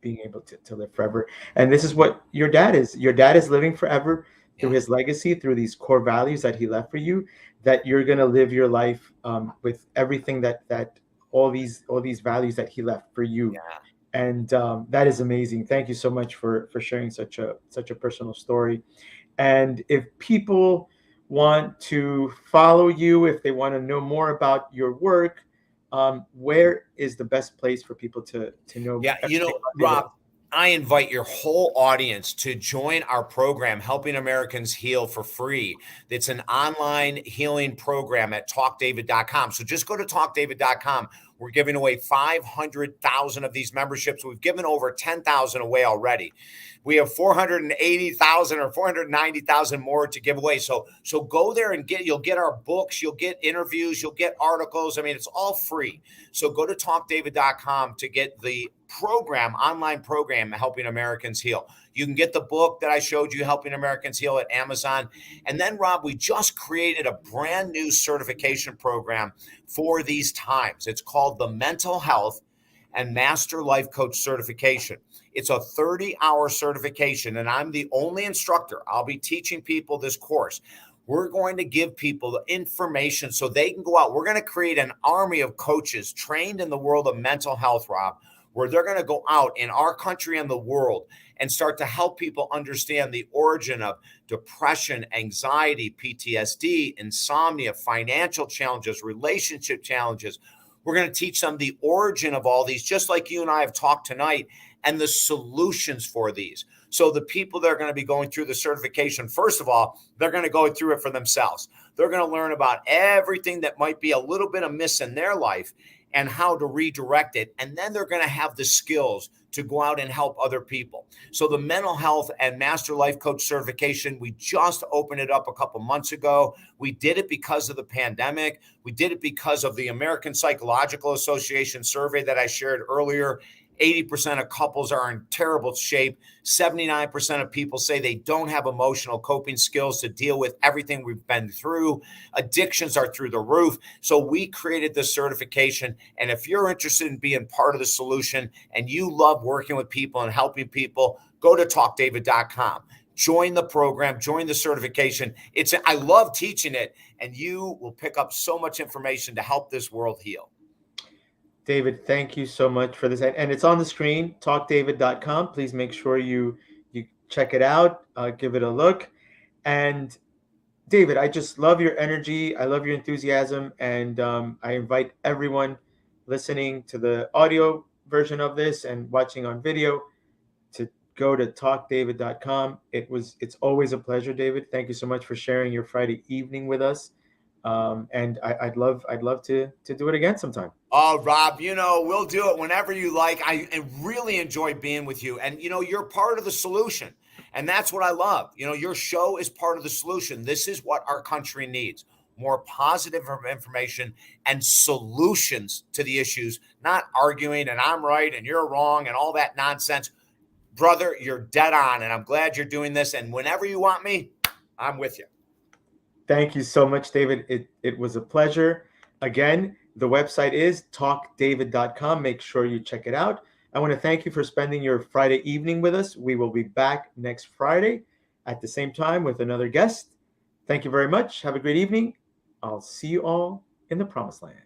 being able to live forever. And this is what your dad is. Your dad is living forever through Yeah. his legacy, through these core values that he left for you, that you're going to live your life with everything that all these values that he left for you. Yeah. And that is amazing. Thank you so much for sharing such a personal story. And if people want to follow you, if they want to know more about your work, where is the best place for people to know Yeah. everything about your work? Rob, I invite your whole audience to join our program, Helping Americans Heal for Free. It's an online healing program at talkdavid.com. So just go to talkdavid.com. We're giving away 500,000 of these memberships. We've given over 10,000 away already. We have 480,000 or 490,000 more to give away. So go there and you'll get our books, you'll get interviews, you'll get articles. I mean, it's all free. So go to talkdavid.com to get the online program, Helping Americans Heal. You can get the book that I showed you, Helping Americans Heal, at Amazon. And then, Rob, we just created a brand new certification program for these times. It's called the Mental Health and Master Life Coach Certification. It's a 30-hour certification, and I'm the only instructor. I'll be teaching people this course. We're going to give people the information so they can go out. We're going to create an army of coaches trained in the world of mental health, Rob, where they're going to go out in our country and the world and start to help people understand the origin of depression, anxiety, PTSD, insomnia, financial challenges, relationship challenges. We're going to teach them the origin of all these, just like you and I have talked tonight, and the solutions for these. So the people that are going to be going through the certification, first of all, they're going to go through it for themselves. They're going to learn about everything that might be a little bit amiss in their life. and how to redirect it. And then they're going to have the skills to go out and help other people. So the mental health and master life coach certification, we just opened it up a couple months ago. We did it because of the pandemic. We did it because of the American Psychological Association survey that I shared earlier. 80% of couples are in terrible shape. 79% of people say they don't have emotional coping skills to deal with everything we've been through. Addictions are through the roof. So we created this certification. And if you're interested in being part of the solution and you love working with people and helping people, go to talkdavid.com. Join the program, join the certification. I love teaching it, and you will pick up so much information to help this world heal. David, thank you so much for this. And it's on the screen, talkdavid.com. Please make sure you check it out, give it a look. And David, I just love your energy. I love your enthusiasm. And I invite everyone listening to the audio version of this and watching on video to go to talkdavid.com. It's always a pleasure, David. Thank you so much for sharing your Friday evening with us. And I'd love to do it again sometime. Oh, Rob, we'll do it whenever you like. I really enjoy being with you. And, you're part of the solution. And that's what I love. Your show is part of the solution. This is what our country needs. More positive information and solutions to the issues, not arguing and I'm right and you're wrong and all that nonsense. Brother, you're dead on. And I'm glad you're doing this. And whenever you want me, I'm with you. Thank you so much, David. It was a pleasure. Again, the website is talkdavid.com. Make sure you check it out. I want to thank you for spending your Friday evening with us. We will be back next Friday at the same time with another guest. Thank you very much. Have a great evening. I'll see you all in the promised land.